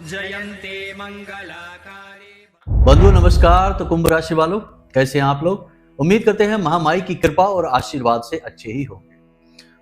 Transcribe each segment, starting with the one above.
जयन्ते मंगलाकाले। बंधुओं नमस्कार। तो कुंभ राशि वालों, कैसे हैं आप लोग? उम्मीद करते हैं महामाई की कृपा और आशीर्वाद से अच्छे ही होंगे।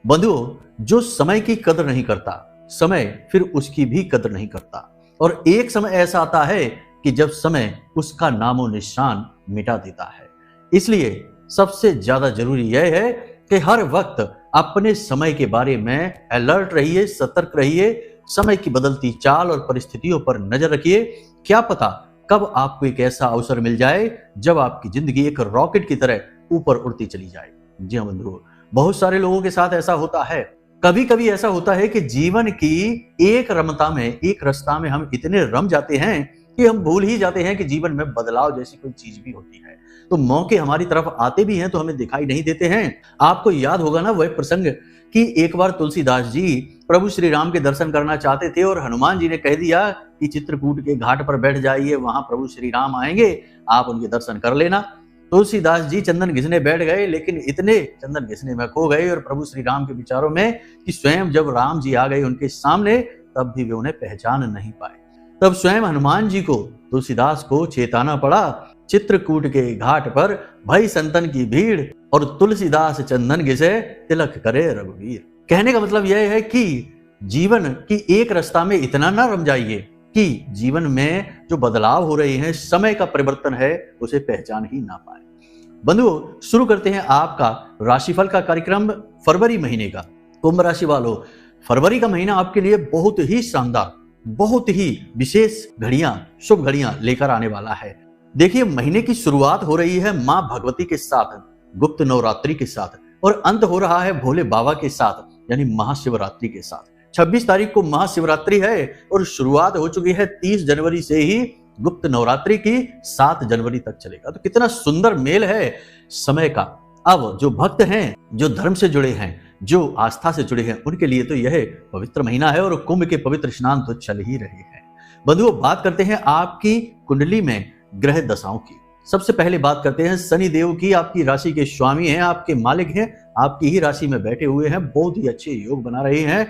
बंधुओं, जो समय की कदर नहीं करता, समय फिर उसकी भी कदर नहीं करता। और एक समय ऐसा आता है कि जब समय उसका नामो निशान मिटा देता है। इसलिए सबसे ज्यादा जरूरी यह है कि हर वक्त अपने समय के बारे में अलर्ट रहिए, सतर्क रहिए। समय की बदलती चाल और परिस्थितियों पर नजर रखिए। क्या पता कब आपको एक ऐसा अवसर मिल जाए जब आपकी जिंदगी एक रॉकेट की तरह ऊपर उड़ती चली जाए। जी हाँ बंधुओं, बहुत सारे लोगों के साथ ऐसा होता है। कभी कभी ऐसा होता है कि जीवन की एक रमता में, एक रास्ता में हम इतने रम जाते हैं कि हम भूल ही जाते हैं कि जीवन में बदलाव जैसी कोई चीज भी होती है। तो मौके हमारी तरफ आते भी हैं तो हमें दिखाई नहीं देते हैं। आपको याद होगा ना वह प्रसंग कि एक बार तुलसीदास जी प्रभु श्री राम के दर्शन करना चाहते थे और हनुमान जी ने कह दिया कि चित्रकूट के घाट पर बैठ जाइए, वहां प्रभु श्री राम आएंगे, आप उनके दर्शन कर लेना। तुलसीदास जी चंदन घिसने बैठ गए, लेकिन इतने चंदन घिसने में खो गए और प्रभु श्री राम के विचारों में कि स्वयं जब राम जी आ गए उनके सामने तब भी वे उन्हें पहचान नहीं पाए। तब स्वयं हनुमान जी को, तुलसीदास को चेताना पड़ा। चित्रकूट के घाट पर भई संतन की भीड़ और तुलसीदास चंदन घिसे, तिलक करे रघुवीर। कहने का मतलब यह है कि जीवन की एक रास्ता में इतना ना रम जाइए कि जीवन में जो बदलाव हो रहे हैं, समय का परिवर्तन है, उसे पहचान ही ना पाए। बंधुओं, शुरू करते हैं आपका राशिफल का कार्यक्रम फरवरी महीने का। कुंभ राशि वालों, फरवरी का महीना आपके लिए बहुत ही शानदार, बहुत ही विशेष घड़ियां, शुभ घड़ियां लेकर आने वाला है। देखिए, महीने की शुरुआत हो रही है मां भगवती के साथ, गुप्त नवरात्रि के साथ, और अंत हो रहा है भोले बाबा के साथ, यानी महाशिवरात्रि के साथ। 26 तारीख को महाशिवरात्रि है और शुरुआत हो चुकी है 30 जनवरी से ही गुप्त नवरात्रि की, 7 जनवरी तक चलेगा। तो कितना सुंदर मेल है समय का। अब जो भक्त हैं, जो धर्म से जुड़े हैं, जो आस्था से जुड़े हैं, उनके लिए तो यह पवित्र महीना है और कुंभ के पवित्र स्नान तो चल ही रहे हैं। बंधुओं, बात करते हैं आपकी कुंडली में ग्रह दशाओं की। सबसे पहले बात करते हैं शनि देव की। आपकी राशि के स्वामी हैं, आपके मालिक हैं, आपकी ही राशि में बैठे हुए हैं, बहुत ही अच्छे योग बना रहे हैं।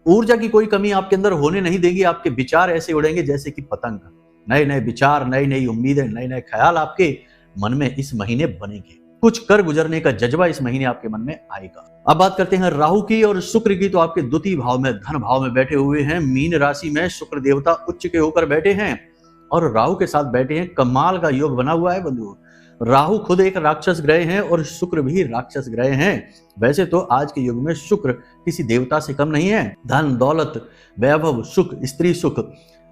ऊर्जा की कोई कमी आपके अंदर होने नहीं देगी। आपके विचार ऐसे उड़ेंगे जैसे कि पतंग। नए नए विचार, नई नई उम्मीदें, नए नए ख्याल आपके मन में इस महीने बनेंगे। कुछ कर गुजरने का जज्बा इस महीने आपके मन में आएगा। अब बात करते हैं राहु की और शुक्र की। तो आपके द्वितीय भाव में, धन भाव में बैठे हुए हैं। मीन राशि में शुक्र देवता उच्च के होकर बैठे हैं और राहु के साथ बैठे हैं। कमाल का योग बना हुआ है बंधुओं। राहु खुद एक राक्षस ग्रह हैं और शुक्र भी राक्षस ग्रह हैं। वैसे तो आज के युग में शुक्र किसी देवता से कम नहीं है। धन, दौलत, वैभव, सुख, स्त्री सुख,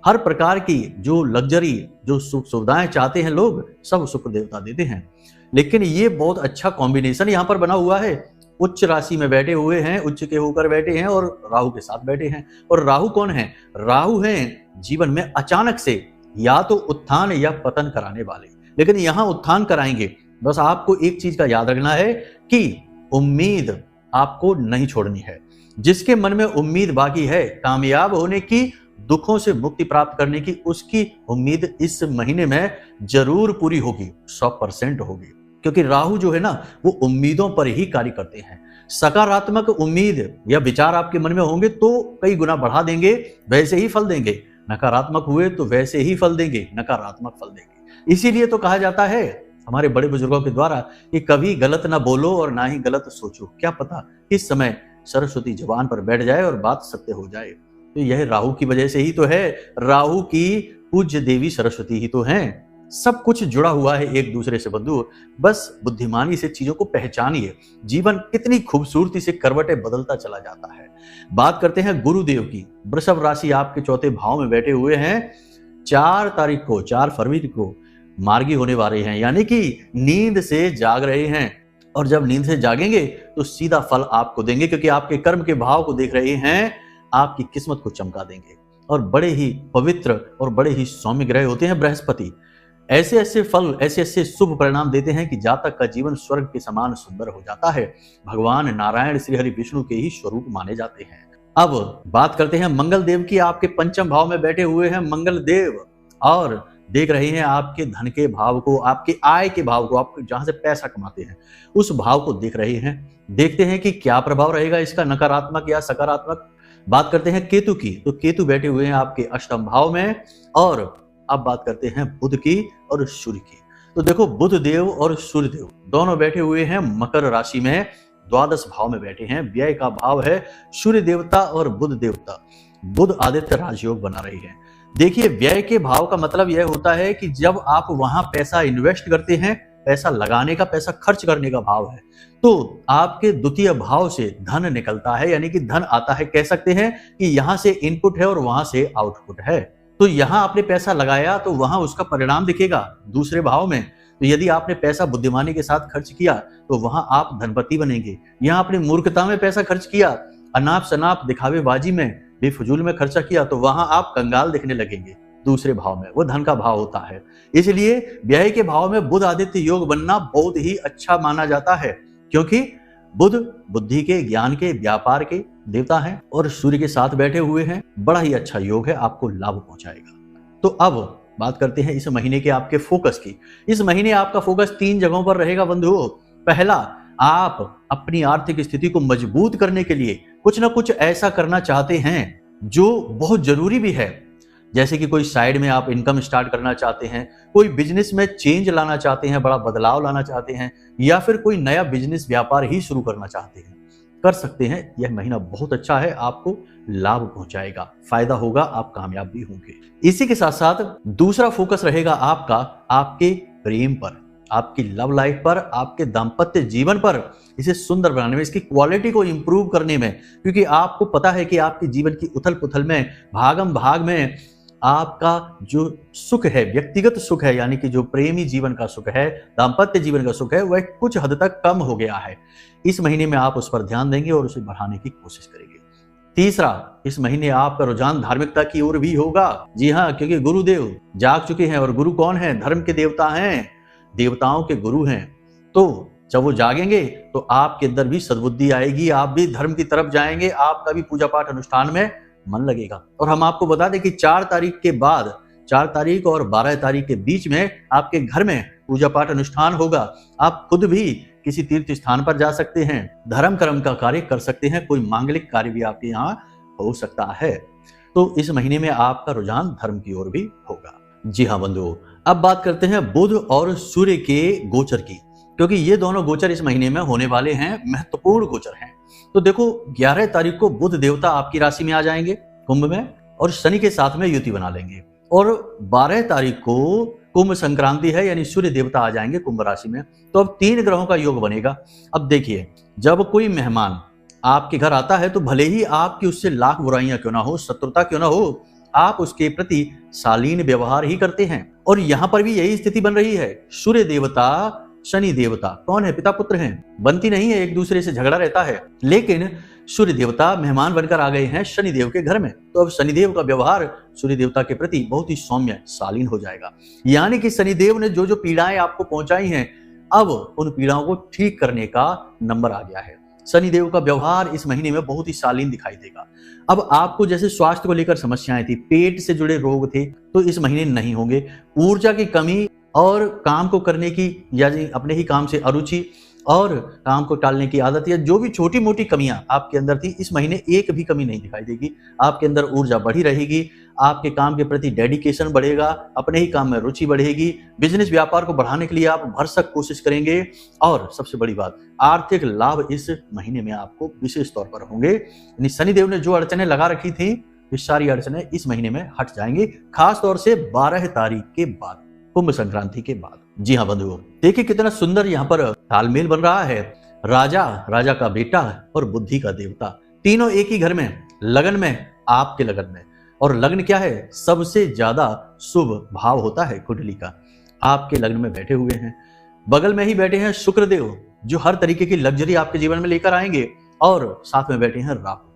हर प्रकार की जो लग्जरी, जो सुख सुविधाएं चाहते हैं लोग, सब शुक्र देवता देते हैं। लेकिन ये बहुत अच्छा कॉम्बिनेशन यहाँ पर बना हुआ है। उच्च राशि में बैठे हुए हैं, उच्च के होकर बैठे हैं और राहु के साथ बैठे हैं। और राहु कौन है? राहु हैं जीवन में अचानक से या तो उत्थान या पतन कराने वाले, लेकिन यहां उत्थान कराएंगे। बस आपको एक चीज का याद रखना है कि उम्मीद आपको नहीं छोड़नी है। जिसके मन में उम्मीद बाकी है कामयाब होने की, दुखों से मुक्ति प्राप्त करने की, उसकी उम्मीद इस महीने में जरूर पूरी होगी, 100% होगी। क्योंकि राहु जो है ना, वो उम्मीदों पर ही कार्य करते हैं। सकारात्मक उम्मीद या विचार आपके मन में होंगे तो कई गुना बढ़ा देंगे, वैसे ही फल देंगे। नकारात्मक हुए तो वैसे ही फल देंगे, नकारात्मक फल देंगे। इसीलिए तो कहा जाता है हमारे बड़े बुजुर्गों के द्वारा कि कभी गलत ना बोलो और ना ही गलत सोचो। क्या पता इस समय सरस्वती जबान पर बैठ जाए और बात सत्य हो जाए। तो यह राहु की वजह से ही तो है। राहु की पूज्य देवी सरस्वती ही तो हैं। सब कुछ जुड़ा हुआ है एक दूसरे से बंधु। बस बुद्धिमानी से चीजों को पहचानिए। जीवन कितनी खूबसूरती से करवटें बदलता चला जाता है। बात करते हैं गुरुदेव की। वृषभ राशि आपके चौथे भाव में बैठे हुए हैं। 4 तारीख को, 4 फरवरी को मार्गी होने वाले हैं, यानी कि नींद से जाग रहे हैं। और जब नींद से जागेंगे तो सीधा फल आपको देंगे, क्योंकि आपके कर्म के भाव को देख रहे हैं, आपकी किस्मत को चमका देंगे। और बड़े ही पवित्र और बड़े ही सौम्य ग्रह होते हैं बृहस्पति। ऐसे ऐसे फल, ऐसे ऐसे शुभ परिणाम देते हैं कि जातक का जीवन स्वर्ग के समान सुंदर हो जाता है। भगवान नारायण श्री हरि विष्णु के ही स्वरूप माने जाते हैं। अब बात करते हैं मंगल देव की। आपके पंचम भाव में बैठे हुए हैं मंगल देव और देख रहे हैं आपके धन के भाव को, आपके आय के भाव को, आप जहां से पैसा कमाते हैं उस भाव को देख रहे हैं। देखते हैं कि क्या प्रभाव रहेगा इसका, नकारात्मक या सकारात्मक। बात करते हैं केतु की, तो केतु बैठे हुए हैं आपके अष्टम भाव में। और अब बात करते हैं बुध की और सूर्य की। तो देखो बुध देव और सूर्य देव दोनों बैठे हुए हैं मकर राशि में, द्वादश भाव में बैठे हैं। व्यय का भाव है सूर्य देवता और बुध देवता। बुध आदित्य राजयोग बना रही है। देखिए व्यय के भाव का मतलब यह होता है कि जब आप वहां पैसा इन्वेस्ट करते हैं, पैसा लगाने का, पैसा खर्च करने का भाव है, तो आपके द्वितीय भाव से धन निकलता है, यानी कि धन आता है। कह सकते हैं कि यहां से इनपुट है और वहां से आउटपुट है। तो यहां आपने पैसा लगाया तो वहां उसका परिणाम दिखेगा दूसरे भाव में। तो यदि आपने पैसा बुद्धिमानी के साथ खर्च किया तो वहां आप धनपति बनेंगे। यहां आपने मूर्खता में पैसा खर्च किया, अनाप शनाप दिखावेबाजी में, बेफजूल में खर्चा किया, तो वहां आप कंगाल दिखने लगेंगे दूसरे भाव में। वो धन का भाव होता है। इसलिए व्यय के भाव में बुध आदित्य योग बनना बहुत ही अच्छा माना जाता है, क्योंकि बुध बुद्धि के, ज्ञान के, व्यापार के देवता हैं और सूर्य के साथ बैठे हुए हैं। बड़ा ही अच्छा योग है, आपको लाभ पहुंचाएगा। तो अब बात करते हैं इस महीने के आपके फोकस की। इस महीने आपका फोकस 3 जगहों पर रहेगा बंधुओं। पहला, आप अपनी आर्थिक स्थिति को मजबूत करने के लिए कुछ ना कुछ ऐसा करना चाहते हैं जो बहुत जरूरी भी है। जैसे कि कोई साइड में आप इनकम स्टार्ट करना चाहते हैं, कोई बिजनेस में चेंज लाना चाहते हैं, बड़ा बदलाव लाना चाहते हैं, या फिर कोई नया बिजनेस व्यापार ही शुरू करना चाहते हैं, कर सकते हैं। यह महीना बहुत अच्छा है, आपको लाभ पहुंचाएगा, फायदा होगा, आप कामयाब भी होंगे। इसी के साथ साथ दूसरा फोकस रहेगा आपका आपके प्रेम पर, आपकी लव लाइफ पर, आपके दाम्पत्य जीवन पर, इसे सुंदर बनाने में, इसकी क्वालिटी को इंप्रूव करने में। क्योंकि आपको पता है कि आपके जीवन की उथल पुथल में, भागम भाग में, आपका जो सुख है, व्यक्तिगत सुख है, यानी कि जो प्रेमी जीवन का सुख है, दाम्पत्य जीवन का सुख है, वह कुछ हद तक कम हो गया है। इस महीने में आप उस पर ध्यान देंगे और उसे बढ़ाने की कोशिश करेंगे। तीसरा, इस महीने आपका रुझान धार्मिकता की ओर भी होगा। जी हाँ, क्योंकि गुरुदेव जाग चुके हैं और गुरु कौन है? धर्म के देवता हैं, देवताओं के गुरु हैं। तो जब वो जागेंगे तो आपके अंदर भी सद्बुद्धि आएगी, आप भी धर्म की तरफ जाएंगे, आपका भी पूजा पाठ अनुष्ठान में मन लगेगा। और हम आपको बता दें कि 4 तारीख के बाद, 4 तारीख और 12 तारीख के बीच में आपके घर में पूजा पाठ अनुष्ठान होगा। आप खुद भी किसी तीर्थ स्थान पर जा सकते हैं, धर्म कर्म का कार्य कर सकते हैं, कोई मांगलिक कार्य भी आपके यहाँ हो सकता है। तो इस महीने में आपका रुझान धर्म की ओर भी होगा। जी हाँ बंधुओं, अब बात करते हैं बुध और सूर्य के गोचर की, क्योंकि ये दोनों गोचर इस महीने में होने वाले हैं, महत्वपूर्ण गोचर हैं। तो देखो 11 तारीख को बुध देवता आपकी राशि में आ जाएंगे कुंभ में, और शनि के साथ में युति बना लेंगे। और 12 तारीख को कुंभ संक्रांति है, यानी सूर्य देवता आ जाएंगे कुंभ राशि में। तो अब 3 ग्रहों का योग बनेगा। अब देखिए, जब कोई मेहमान आपके घर आता है तो भले ही आपकी उससे लाख बुराइयां क्यों ना हो, शत्रुता क्यों ना हो, आप उसके प्रति शालीन व्यवहार ही करते हैं। और यहां पर भी यही स्थिति बन रही है। सूर्य देवता, शनि देवता कौन है? पिता पुत्र हैं, बनती नहीं है, एक दूसरे से झगड़ा रहता है। लेकिन सूर्य देवता मेहमान बनकर आ गए हैं शनिदेव के घर में, तो अब शनिदेव का व्यवहार सूर्य देवता के प्रति बहुत ही सौम्य, शालीन हो जाएगा। यानी कि शनिदेव ने जो जो पीड़ाएं आपको पहुंचाई हैं, अब उन पीड़ाओं को ठीक करने का नंबर आ गया है। शनिदेव का व्यवहार इस महीने में बहुत ही शालीन दिखाई देगा। अब आपको जैसे स्वास्थ्य को लेकर समस्याएं थी, पेट से जुड़े रोग थे, तो इस महीने नहीं होंगे। ऊर्जा की कमी और काम को करने की, यानी अपने ही काम से अरुचि और काम को टालने की आदत, या जो भी छोटी मोटी कमियां आपके अंदर थी, इस महीने एक भी कमी नहीं दिखाई देगी। आपके अंदर ऊर्जा बढ़ी रहेगी, आपके काम के प्रति डेडिकेशन बढ़ेगा, अपने ही काम में रुचि बढ़ेगी, बिजनेस व्यापार को बढ़ाने के लिए आप भरसक कोशिश करेंगे। और सबसे बड़ी बात, आर्थिक लाभ इस महीने में आपको विशेष तौर पर होंगे। यानी शनिदेव ने जो अड़चने लगा रखी थी, ये सारी अड़चने इस महीने में हट जाएंगी, खास तौर से 12 तारीख के बाद, कुंभ संक्रांति के बाद। जी हाँ बंधुओं, देखिए कितना सुंदर यहाँ पर तालमेल बन रहा है। राजा, राजा का बेटा और बुद्धि का देवता, तीनों एक ही घर में, लगन में, आपके लगन में। और लग्न क्या है? सबसे ज्यादा शुभ भाव होता है कुंडली का। आपके लग्न में बैठे हुए हैं, बगल में ही बैठे हैं शुक्रदेव, जो हर तरीके की लग्जरी आपके जीवन में लेकर आएंगे, और साथ में बैठे हैं राहु।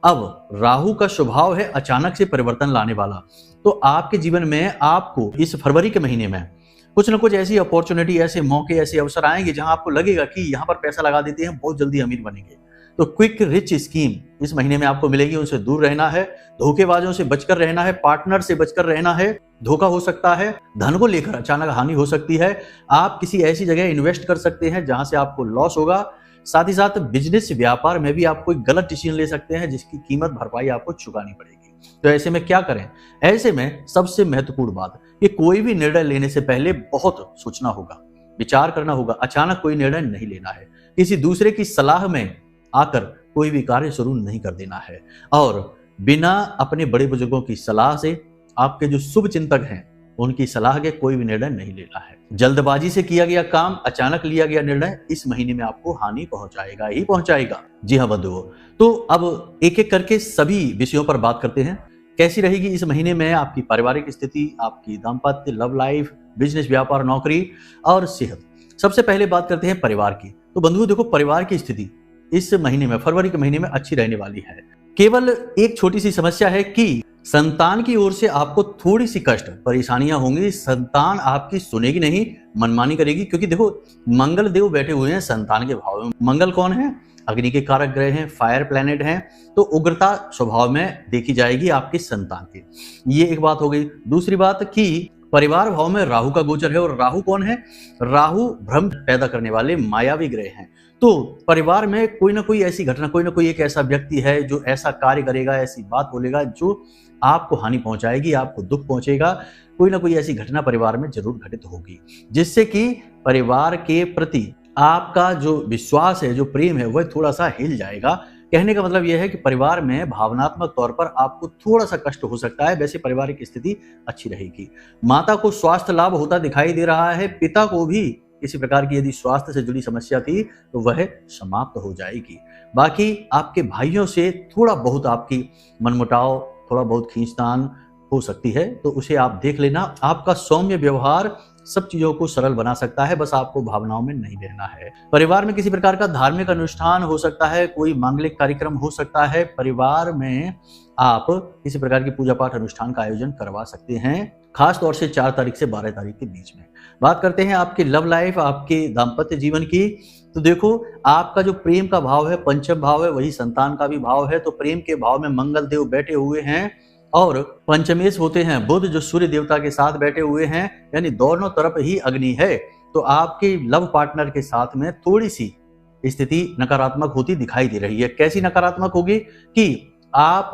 अब राहु का स्वभाव है अचानक से परिवर्तन लाने वाला। तो आपके जीवन में आपको इस फरवरी के महीने में कुछ ना कुछ ऐसी अपॉर्चुनिटी, ऐसे मौके, ऐसे अवसर आएंगे जहां आपको लगेगा कि यहां पर पैसा लगा देते हैं, बहुत जल्दी अमीर बनेंगे। तो क्विक रिच स्कीम इस महीने में आपको मिलेगी, उनसे दूर रहना है, धोखेबाजों से बचकर रहना है, पार्टनर से बचकर रहना है। धोखा हो सकता है, धन को लेकर अचानक हानि हो सकती है, आप किसी ऐसी जगह इन्वेस्ट कर सकते हैं जहां से आपको लॉस होगा, साथ ही साथ बिजनेस व्यापार में भी आप कोई गलत डिसीजन ले सकते हैं जिसकी कीमत भरपाई आपको चुकानी पड़ेगी। तो ऐसे में क्या करें? ऐसे में सबसे महत्वपूर्ण बात कि कोई भी निर्णय लेने से पहले बहुत सोचना होगा, विचार करना होगा। अचानक कोई निर्णय नहीं लेना है, किसी दूसरे की सलाह में आकर कोई भी कार्य शुरू नहीं कर देना है, और बिना अपने बड़े बुजुर्गों की सलाह से, आपके जो शुभ चिंतक हैं उनकी सलाह के कोई भी निर्णय नहीं लेना है। जल्दबाजी से किया गया काम, अचानक लिया गया निर्णय इस महीने में आपको हानि पहुंचाएगा ही पहुंचाएगा। जी हाँ बंधुओं, तो अब एक एक करके सभी विषयों पर बात करते हैं। कैसी रहेगी इस महीने में आपकी पारिवारिक स्थिति, आपकी दाम्पत्य, लव लाइफ, बिजनेस व्यापार, नौकरी और सेहत। सबसे पहले बात करते हैं परिवार की। तो बंधुओं देखो, परिवार की स्थिति इस महीने में, फरवरी के महीने में अच्छी रहने वाली है। केवल एक छोटी सी समस्या है कि संतान की ओर से आपको थोड़ी सी कष्ट, परेशानियां होंगी। संतान आपकी सुनेगी नहीं, मनमानी करेगी, क्योंकि देखो मंगल देव बैठे हुए हैं संतान के भाव में। मंगल कौन है? अग्नि के कारक ग्रह हैं, फायर प्लैनेट हैं, तो उग्रता स्वभाव में देखी जाएगी आपके संतान की। ये एक बात हो गई। दूसरी बात कि परिवार भाव में राहु का गोचर है, और राहु कौन है? राहु भ्रम पैदा करने वाले मायावी ग्रह हैं। तो परिवार में कोई ना कोई ऐसी घटना, कोई ना कोई एक ऐसा व्यक्ति है जो ऐसा कार्य करेगा, ऐसी बात बोलेगा जो आपको हानि पहुंचाएगी, आपको दुख पहुंचेगा। कोई ना कोई ऐसी घटना परिवार में जरूर घटित होगी, जिससे कि परिवार के प्रति आपका जो विश्वास है, जो प्रेम है, वह थोड़ा सा हिल जाएगा। कहने का मतलब यह है कि परिवार में भावनात्मक तौर पर आपको थोड़ा सा कष्ट हो सकता है, वैसे पारिवारिक स्थिति अच्छी रहेगी। माता को स्वास्थ्य लाभ होता दिखाई दे रहा है। पिता को भी किसी प्रकार की यदि स्वास्थ्य से जुड़ी समस्या थी तो वह समाप्त हो जाएगी। बाकी आपके भाइयों से थोड़ा बहुत आपकी मनमुटाव, थोड़ा बहुत खींचतान हो सकती है, तो उसे आप देख लेना। आपका सौम्य व्यवहार सब चीजों को सरल बना सकता है, बस आपको भावनाओं में नहीं बहना है। परिवार में किसी प्रकार का धार्मिक अनुष्ठान हो सकता है, कोई मांगलिक कार्यक्रम हो सकता है। परिवार में आप किसी प्रकार की पूजा पाठ अनुष्ठान का आयोजन करवा सकते हैं, खास तौर से 4 तारीख से 12 तारीख के बीच में। बात करते हैं आपकी लव लाइफ, आपके दाम्पत्य जीवन की। तो देखो, आपका जो प्रेम का भाव है, पंचम भाव है, वही संतान का भी भाव है। तो प्रेम के भाव में मंगल देव बैठे हुए हैं, और पंचमेश होते हैं बुध जो सूर्य देवता के साथ बैठे हुए हैं, यानी दोनों तरफ ही अग्नि है। तो आपके लव पार्टनर के साथ में थोड़ी सी स्थिति नकारात्मक होती दिखाई दे रही है। कैसी नकारात्मक होगी कि आप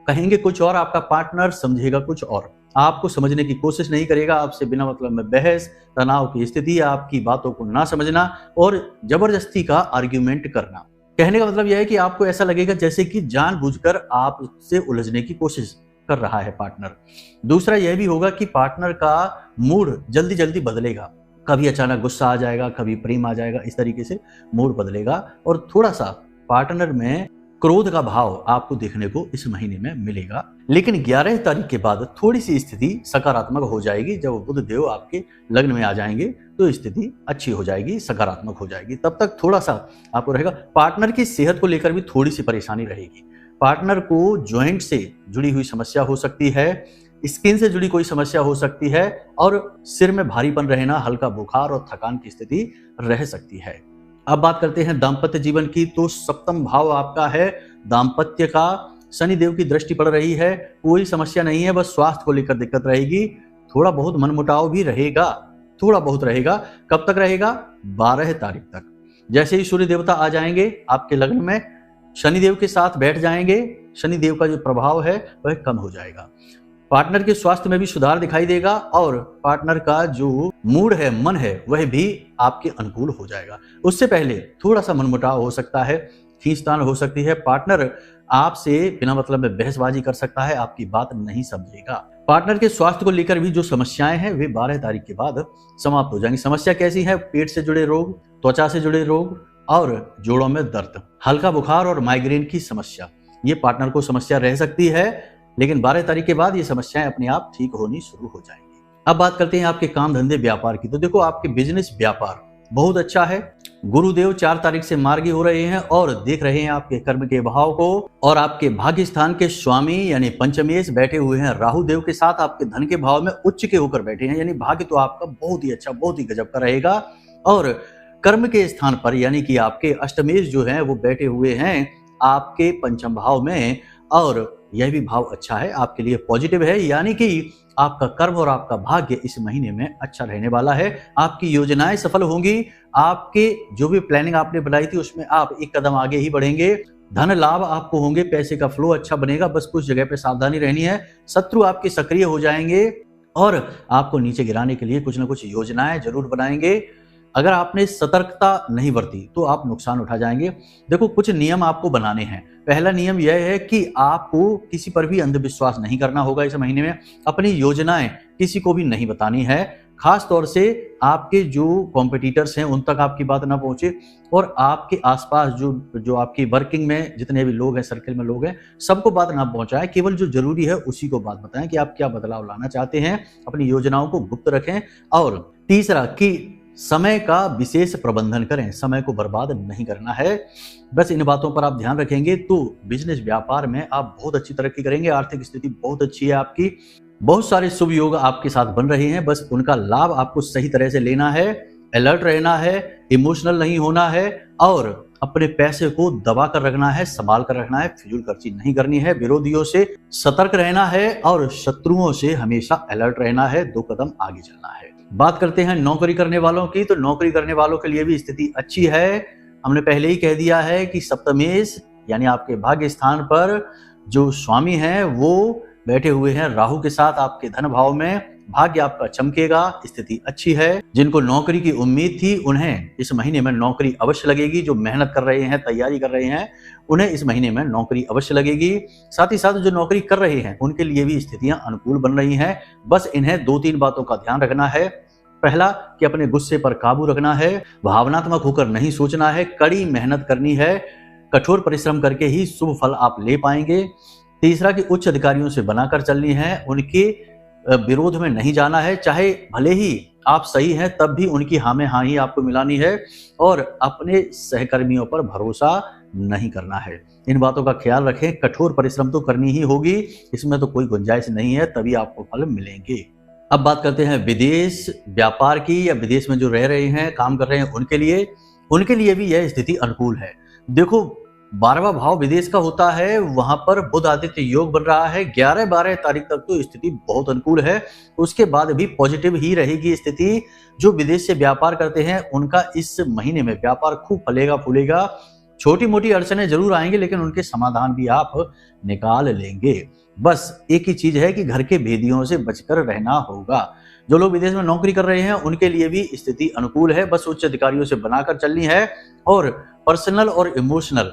कहेंगे कुछ और, आपका पार्टनर समझेगा कुछ और, आपको समझने की कोशिश नहीं करेगा, आपसे बिना मतलब में बहस, तनाव की स्थिति, आपकी बातों को ना समझना और जबरदस्ती का आर्ग्यूमेंट करना। कहने का मतलब यह है कि आपको ऐसा लगेगा जैसे कि जानबूझकर आपसे उलझने की कोशिश कर रहा है पार्टनर। दूसरा यह भी होगा कि पार्टनर का मूड जल्दी जल्दी बदलेगा, कभी अचानक गुस्सा आ जाएगा, कभी प्रेम आ जाएगा, इस तरीके से मूड बदलेगा। और थोड़ा सा पार्टनर में क्रोध का भाव आपको देखने को इस महीने में मिलेगा। लेकिन 11 तारीख के बाद थोड़ी सी स्थिति सकारात्मक हो जाएगी। जब बुध देव आपके लग्न में आ जाएंगे तो स्थिति अच्छी हो जाएगी, सकारात्मक हो जाएगी। तब तक थोड़ा सा आपको रहेगा। पार्टनर की सेहत को लेकर भी थोड़ी सी परेशानी रहेगी। पार्टनर को जॉइंट से जुड़ी हुई समस्या हो सकती है, स्किन से जुड़ी कोई समस्या हो सकती है, और सिर में भारीपन रहना, हल्का बुखार और थकान की स्थिति रह सकती है। अब बात करते हैं दाम्पत्य जीवन की। तो सप्तम भाव आपका है दाम्पत्य का, शनि देव की दृष्टि पड़ रही है। कोई समस्या नहीं है, बस स्वास्थ्य को लेकर दिक्कत रहेगी, थोड़ा बहुत मनमुटाव भी रहेगा, थोड़ा बहुत रहेगा। कब तक रहेगा? 12 तारीख तक। जैसे ही सूर्य देवता आ जाएंगे आपके लग्न में, शनि देव के साथ बैठ जाएंगे, शनि देव का जो प्रभाव है वह कम हो जाएगा। पार्टनर के स्वास्थ्य में भी सुधार दिखाई देगा, और पार्टनर का जो मूड है, मन है, वह भी आपके अनुकूल हो जाएगा। उससे पहले थोड़ा सा मनमुटाव हो सकता है, खींचतान हो सकती है। पार्टनर आपसे बिना मतलब में बहसबाजी कर सकता है, आपकी बात नहीं समझेगा। पार्टनर के स्वास्थ्य को लेकर भी जो समस्याएं हैं वे 12 तारीख के बाद समाप्त हो जाएंगी। समस्या कैसी है? पेट से जुड़े रोग, त्वचा से जुड़े रोग और जोड़ों में दर्द, हल्का बुखार और माइग्रेन की समस्या, ये पार्टनर को समस्या रह सकती है। लेकिन 12 तारीख के बाद ये समस्याएं अपने आप ठीक होनी शुरू हो जाएंगी। अब बात करते हैं आपके काम धंधे व्यापार की। तो देखो, आपके बिजनेस व्यापार बहुत अच्छा है। गुरुदेव 4 तारीख से मार्गी हो रहे हैं और देख रहे हैं आपके कर्म के भाव को, और आपके भाग्य स्थान के स्वामी यानी पंचमेश बैठे हुए हैं राहु देव के साथ, आपके धन के भाव में उच्च के होकर बैठे हैं। यानी भाग्य तो आपका बहुत ही अच्छा, बहुत ही गजब का रहेगा। और कर्म के स्थान पर यानी कि आपके अष्टमेश जो हैं वो बैठे हुए हैं आपके पंचम भाव में, और यह भी भाव अच्छा है, आपके लिए पॉजिटिव है। यानी कि आपका कर्म और आपका भाग्य इस महीने में अच्छा रहने वाला है। आपकी योजनाएं सफल होंगी। आपके जो भी प्लानिंग आपने बनाई थी उसमें आप एक कदम आगे ही बढ़ेंगे। धन लाभ आपको होंगे, पैसे का फ्लो अच्छा बनेगा, बस कुछ जगह पे सावधानी रहनी है। शत्रु आपके सक्रिय हो जाएंगे और आपको नीचे गिराने के लिए कुछ ना कुछ योजनाएं जरूर बनाएंगे। अगर आपने सतर्कता नहीं बरती तो आप नुकसान उठा जाएंगे। देखो, कुछ नियम आपको बनाने हैं। पहला नियम यह है कि आपको किसी पर भी अंधविश्वास नहीं करना होगा इस महीने में। अपनी योजनाएं किसी को भी नहीं बतानी है, खास तौर से आपके जो कॉम्पिटिटर्स हैं उन तक आपकी बात ना पहुंचे, और आपके आसपास जो आपकी वर्किंग में जितने भी लोग हैं, सर्कल में लोग हैं, सबको बात ना पहुंचाएं। केवल जो जरूरी है उसी को बात बताएं कि आप क्या बदलाव लाना चाहते हैं। अपनी योजनाओं को गुप्त रखें। और तीसरा कि समय का विशेष प्रबंधन करें, समय को बर्बाद नहीं करना है। बस इन बातों पर आप ध्यान रखेंगे तो बिजनेस व्यापार में आप बहुत अच्छी तरक्की करेंगे। आर्थिक स्थिति बहुत अच्छी है आपकी। बहुत सारे शुभ योग आपके साथ बन रहे हैं, बस उनका लाभ आपको सही तरह से लेना है, अलर्ट रहना है, इमोशनल नहीं होना है और अपने पैसे को दबा कर रखना है, संभाल कर रखना है, फिजूल खर्ची नहीं करनी है, विरोधियों से सतर्क रहना है और शत्रुओं से हमेशा अलर्ट रहना है, 2 कदम आगे चलना है। बात करते हैं नौकरी करने वालों की, तो नौकरी करने वालों के लिए भी स्थिति अच्छी है। हमने पहले ही कह दिया है कि सप्तमेश यानी आपके भाग्य स्थान पर जो स्वामी हैं वो बैठे हुए हैं राहु के साथ आपके धन भाव में। भाग्य आपका चमकेगा, स्थिति अच्छी है। जिनको नौकरी की उम्मीद थी उन्हें इस महीने में नौकरी अवश्य लगेगी। जो मेहनत कर रहे हैं, तैयारी कर रहे हैं, उन्हें इस महीने में नौकरी अवश्य लगेगी। साथ ही साथ जो नौकरी कर रहे हैं उनके लिए भी स्थितियां अनुकूल बन रही हैं। बस इन्हें 2-3 बातों का ध्यान रखना है। पहला कि अपने गुस्से पर काबू रखना है, भावनात्मक होकर नहीं सोचना है, कड़ी मेहनत करनी है, कठोर परिश्रम करके ही शुभ फल आप ले पाएंगे। तीसरा कि उच्च अधिकारियों से बनाकर चलनी है, उनके विरोध में नहीं जाना है, चाहे भले ही आप सही हैं तब भी उनकी हाँ में हाँ ही आपको मिलानी है और अपने सहकर्मियों पर भरोसा नहीं करना है। इन बातों का ख्याल रखें। कठोर परिश्रम तो करनी ही होगी, इसमें तो कोई गुंजाइश नहीं है, तभी आपको फल मिलेंगे। अब बात करते हैं विदेश व्यापार की, या विदेश में जो रह रहे हैं, काम कर रहे हैं, उनके लिए भी यह स्थिति अनुकूल है। देखो, 12वां भाव विदेश का होता है, वहां पर बुध आदित्य योग बन रहा है। 11-12 तारीख तक तो स्थिति बहुत अनुकूल है, उसके बाद भी पॉजिटिव ही रहेगी स्थिति। जो विदेश से व्यापार करते हैं उनका इस महीने में व्यापार खूब फलेगा फूलेगा। छोटी मोटी अड़चनें जरूर आएंगे लेकिन उनके समाधान भी आप निकाल लेंगे। बस एक ही चीज है कि घर के भेदियों से बचकर रहना होगा। जो लोग विदेश में नौकरी कर रहे हैं उनके लिए भी स्थिति अनुकूल है, बस उच्च अधिकारियों से बनाकर चलनी है और पर्सनल और इमोशनल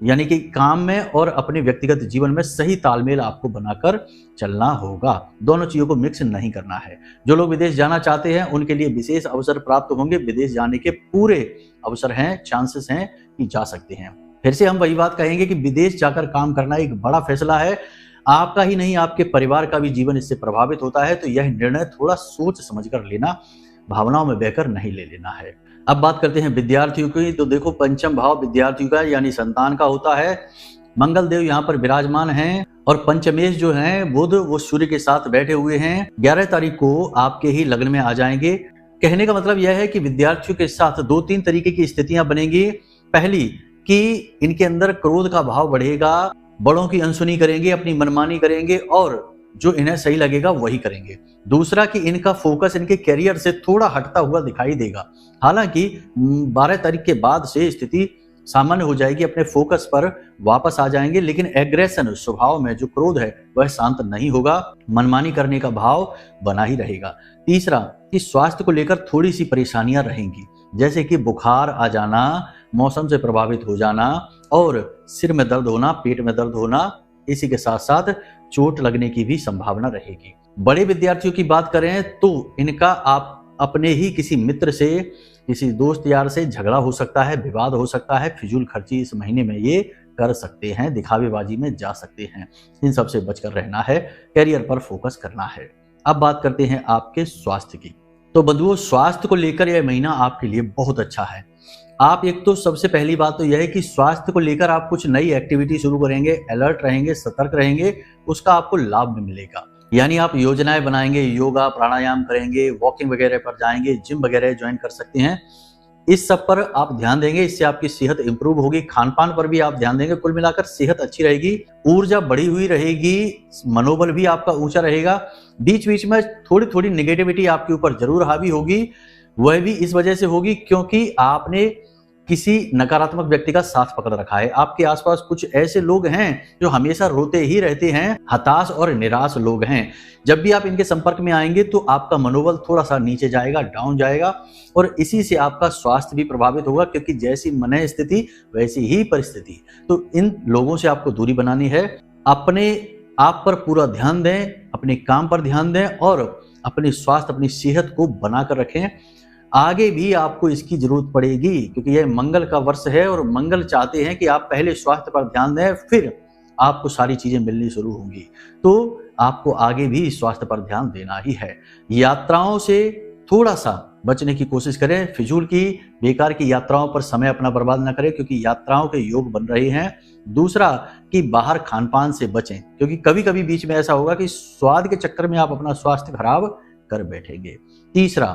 यानी कि काम में और अपने व्यक्तिगत जीवन में सही तालमेल आपको बनाकर चलना होगा। दोनों चीजों को मिक्स नहीं करना है। जो लोग विदेश जाना चाहते हैं उनके लिए विशेष अवसर प्राप्त होंगे। विदेश जाने के पूरे अवसर हैं, चांसेस हैं कि जा सकते हैं। फिर से हम वही बात कहेंगे कि विदेश जाकर काम करना एक बड़ा फैसला है। आपका ही नहीं, आपके परिवार का भी जीवन इससे प्रभावित होता है, तो यह निर्णय थोड़ा सोच समझकर लेना, भावनाओं में बहकर नहीं ले लेना है। अब बात करते हैं विद्यार्थियों की, तो देखो पंचम भाव विद्यार्थियों का यानी संतान का होता है। मंगल देव यहाँ पर विराजमान हैं और पंचमेश जो हैं बुध वो सूर्य के साथ बैठे हुए हैं। 11 तारीख को आपके ही लग्न में आ जाएंगे। कहने का मतलब यह है कि विद्यार्थियों के साथ 2-3 तरीके की स्थितियां बनेंगी। पहली कि इनके अंदर क्रोध का भाव बढ़ेगा, बड़ों की अनसुनी करेंगे, अपनी मनमानी करेंगे और जो इन्हें सही लगेगा वही करेंगे। दूसरा कि इनका फोकस इनके करियर से थोड़ा हटता हुआ दिखाई देगा। हालांकि 12 तारीख के बाद से स्थिति सामान्य हो जाएगी, अपने फोकस पर वापस आ जाएंगे, लेकिन एग्रेशन स्वभाव में जो क्रोध है वह शांत नहीं होगा, मनमानी करने का भाव बना ही रहेगा। तीसरा कि स्वास्थ्य को लेकर थोड़ी सी परेशानियां रहेंगी, जैसे कि बुखार आ जाना, मौसम से प्रभावित हो जाना और सिर में दर्द होना, पेट में दर्द होना, इसी के साथ साथ चोट लगने की भी संभावना रहेगी। बड़े विद्यार्थियों की बात करें तो इनका आप अपने ही किसी मित्र से, किसी दोस्त यार से झगड़ा हो सकता है, विवाद हो सकता है, फिजूल खर्ची इस महीने में ये कर सकते हैं, दिखावेबाजी में जा सकते हैं। इन सब से बचकर रहना है, करियर पर फोकस करना है। अब बात करते हैं आपके स्वास्थ्य की, तो बंधुओं स्वास्थ्य को लेकर यह महीना आपके लिए बहुत अच्छा है। आप एक तो सबसे पहली बात तो यह है कि स्वास्थ्य को लेकर आप कुछ नई एक्टिविटी शुरू करेंगे, अलर्ट रहेंगे, सतर्क रहेंगे, उसका आपको लाभ भी मिलेगा। यानी आप योजनाएं बनाएंगे, योगा प्राणायाम करेंगे, वॉकिंग वगैरह पर जाएंगे, जिम वगैरह ज्वाइन कर सकते हैं। इस सब पर आप ध्यान देंगे, इससे आपकी सेहत इंप्रूव होगी। खान पान पर भी आप ध्यान देंगे। कुल मिलाकर सेहत अच्छी रहेगी, ऊर्जा बढ़ी हुई रहेगी, मनोबल भी आपका ऊंचा रहेगा। बीच बीच में थोड़ी थोड़ी निगेटिविटी आपके ऊपर जरूर हावी होगी, वह भी इस वजह से होगी क्योंकि आपने किसी नकारात्मक व्यक्ति का साथ पकड़ रखा है। आपके आसपास कुछ ऐसे लोग हैं जो हमेशा रोते ही रहते हैं, हताश और निराश लोग हैं। जब भी आप इनके संपर्क में आएंगे तो आपका मनोबल थोड़ा सा नीचे जाएगा, डाउन जाएगा, और इसी से आपका स्वास्थ्य भी प्रभावित होगा, क्योंकि जैसी मन स्थिति वैसी ही परिस्थिति। तो इन लोगों से आपको दूरी बनानी है। अपने आप पर पूरा ध्यान दें, अपने काम पर ध्यान दें और अपने स्वास्थ्य, अपनी सेहत को बनाकर रखें। आगे भी आपको इसकी जरूरत पड़ेगी, क्योंकि यह मंगल का वर्ष है और मंगल चाहते हैं कि आप पहले स्वास्थ्य पर ध्यान दें, फिर आपको सारी चीजें मिलनी शुरू होंगी। तो आपको आगे भी स्वास्थ्य पर ध्यान देना ही है। यात्राओं से थोड़ा सा बचने की कोशिश करें। फिजूल की, बेकार की यात्राओं पर समय अपना बर्बाद न करें, क्योंकि यात्राओं के योग बन रहे हैं। दूसरा कि बाहर खान पान से बचें, क्योंकि कभी कभी बीच में ऐसा होगा कि स्वाद के चक्कर में आप अपना स्वास्थ्य खराब कर बैठेंगे। तीसरा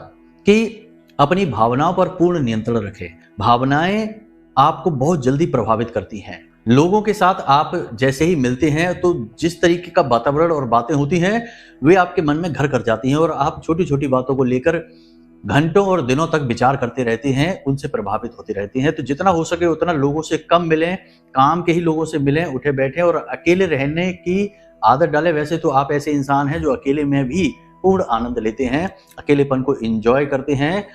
कि अपनी भावनाओं पर पूर्ण नियंत्रण रखें। भावनाएं आपको बहुत जल्दी प्रभावित करती हैं। लोगों के साथ आप जैसे ही मिलते हैं तो जिस तरीके का वातावरण और बातें होती हैं वे आपके मन में घर कर जाती हैं, और आप छोटी छोटी बातों को लेकर घंटों और दिनों तक विचार करते रहते हैं, उनसे प्रभावित होते रहते हैं। तो जितना हो सके उतना लोगों से कम मिलें, काम के ही लोगों से मिलें, उठे बैठे, और अकेले रहने की आदत डालें। वैसे तो आप ऐसे इंसान हैं जो अकेले में भी पूर्ण आनंद लेते हैं, अकेलेपन को एंजॉय करते हैं।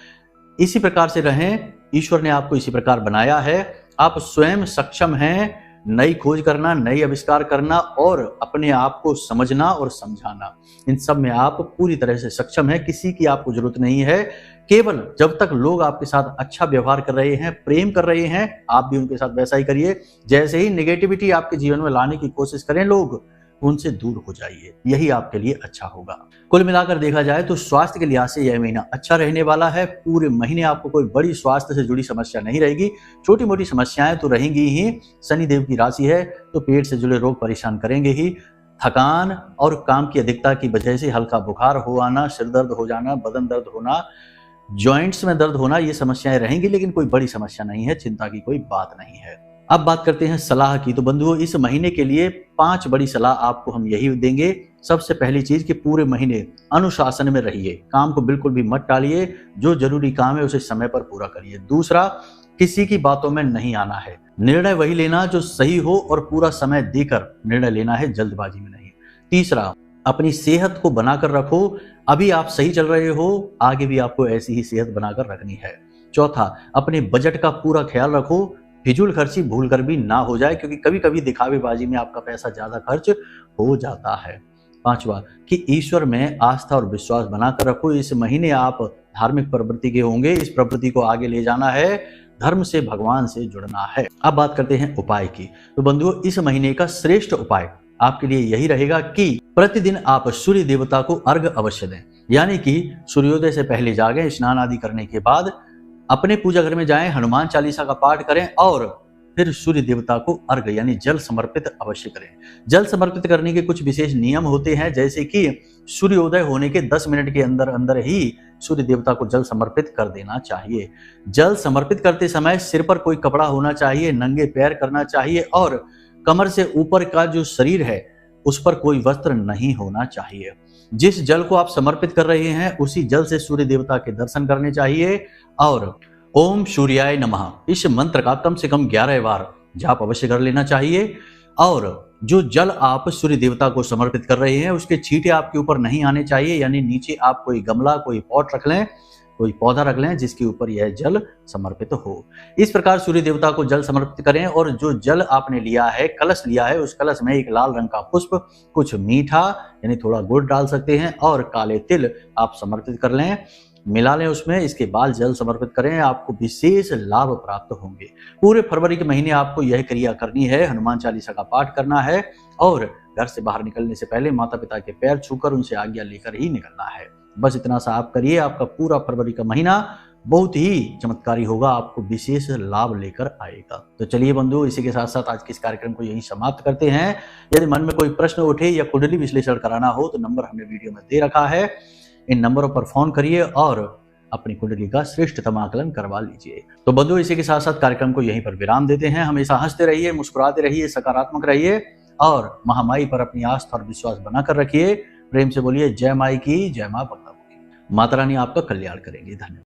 इसी प्रकार से रहें। ईश्वर ने आपको इसी प्रकार बनाया है। आप स्वयं सक्षम हैं नई खोज करना, नई आविष्कार करना और अपने आप को समझना और समझाना। इन सब में आप पूरी तरह से सक्षम हैं। किसी की आपको जरूरत नहीं है। केवल जब तक लोग आपके साथ अच्छा व्यवहार कर रहे हैं, प्रेम कर रहे हैं, आप भी उनके साथ वैसा ही करिए। जैसे ही नेगेटिविटी आपके जीवन में लाने की कोशिश करें लोग, उनसे दूर हो जाइए। यही आपके लिए अच्छा होगा। कुल मिलाकर देखा जाए तो स्वास्थ्य के लिहाज से यह महीना अच्छा रहने वाला है। पूरे महीने आपको कोई बड़ी स्वास्थ्य से जुड़ी समस्या नहीं रहेगी। छोटी मोटी समस्याएं तो रहेंगी ही। शनि देव की राशि है तो पेट से जुड़े रोग परेशान करेंगे ही। थकान और काम की अधिकता की वजह से हल्का बुखार हो आना, सिर दर्द हो जाना, बदन दर्द होना, जॉइंट्स में दर्द होना, ये समस्याएं रहेंगी, लेकिन कोई बड़ी समस्या नहीं है, चिंता की कोई बात नहीं है। अब बात करते हैं सलाह की। तो बंधुओं, इस महीने के लिए 5 बड़ी सलाह आपको हम यही देंगे। सबसे पहली चीज कि पूरे महीने अनुशासन में रहिए, काम को बिल्कुल भी मत टालिए, जो जरूरी काम है उसे समय पर पूरा करिए। दूसरा, किसी की बातों में नहीं आना है, निर्णय वही लेना जो सही हो और पूरा समय देकर निर्णय लेना है, जल्दबाजी में नहीं। तीसरा, अपनी सेहत को बनाकर रखो। अभी आप सही चल रहे हो, आगे भी आपको ऐसी ही सेहत बनाकर रखनी है। चौथा, अपने बजट का पूरा ख्याल रखो, फिजूल खर्ची भूल कर भी ना हो जाए, क्योंकि कभी कभी दिखावेबाजी में आपका पैसा ज्यादा खर्च हो जाता है। पांचवा, कि ईश्वर में आस्था और विश्वास बनाकर रखो। इस महीने आप धार्मिक प्रवृत्ति के होंगे, इस प्रवृत्ति को आगे ले जाना है, धर्म से, भगवान से जुड़ना है। अब बात करते हैं उपाय की। तो बंधुओं, इस महीने का श्रेष्ठ उपाय आपके लिए यही रहेगा कि प्रतिदिन आप सूर्य देवता को अर्घ अवश्य दें। यानी कि सूर्योदय से पहले जागें, स्नान आदि करने के बाद अपने पूजा घर में जाएं, हनुमान चालीसा का पाठ करें और फिर सूर्य देवता को अर्घ यानी जल समर्पित अवश्य करें। जल समर्पित करने के कुछ विशेष नियम होते हैं, जैसे कि सूर्योदय होने के 10 मिनट के अंदर अंदर ही सूर्य देवता को जल समर्पित कर देना चाहिए। जल समर्पित करते समय सिर पर कोई कपड़ा होना चाहिए, नंगे पैर करना चाहिए और कमर से ऊपर का जो शरीर है उस पर कोई वस्त्र नहीं होना चाहिए। जिस जल को आप समर्पित कर रहे हैं उसी जल से सूर्य देवता के दर्शन करने चाहिए और ओम सूर्याय नमः इस मंत्र का कम से कम 11 बार जाप अवश्य कर लेना चाहिए। और जो जल आप सूर्य देवता को समर्पित कर रहे हैं उसके छींटे आपके ऊपर नहीं आने चाहिए, यानी नीचे आप कोई गमला, कोई पॉट रख लें, कोई पौधा रख लें जिसके ऊपर यह जल समर्पित हो। इस प्रकार सूर्य देवता को जल समर्पित करें और जो जल आपने लिया है, कलश लिया है, उस कलश में एक लाल रंग का पुष्प, कुछ मीठा यानी थोड़ा गुड़ डाल सकते हैं और काले तिल आप समर्पित कर लें, मिला लें उसमें। इसके बाद जल समर्पित करें, आपको विशेष लाभ प्राप्त होंगे। पूरे फरवरी के महीने आपको यह क्रिया करनी है, हनुमान चालीसा का पाठ करना है और घर से बाहर निकलने से पहले माता पिता के पैर छूकर उनसे आज्ञा लेकर ही निकलना है। बस इतना सा आप करिए, आपका पूरा फरवरी का महीना बहुत ही चमत्कारी होगा, आपको विशेष लाभ लेकर आएगा। तो चलिए बंधु, इसी के साथ साथ आज के इस कार्यक्रम को यहीं समाप्त करते हैं। यदि मन में कोई प्रश्न उठे या कुंडली विश्लेषण कराना हो तो नंबर हमने वीडियो में दे रखा है, इन नंबरों पर फोन करिए और अपनी कुंडली का श्रेष्ठतम आकलन करवा लीजिए। तो बंधुओं, इसी के साथ साथ कार्यक्रम को यहीं पर विराम देते हैं। हमेशा हंसते रहिए, मुस्कुराते रहिए, सकारात्मक रहिए और महामाई पर अपनी आस्था और विश्वास बनाकर रखिए। प्रेम से बोलिए जय माई की, जय मां बगलामुखी। माता रानी आपका कल्याण करेंगे। धन्यवाद।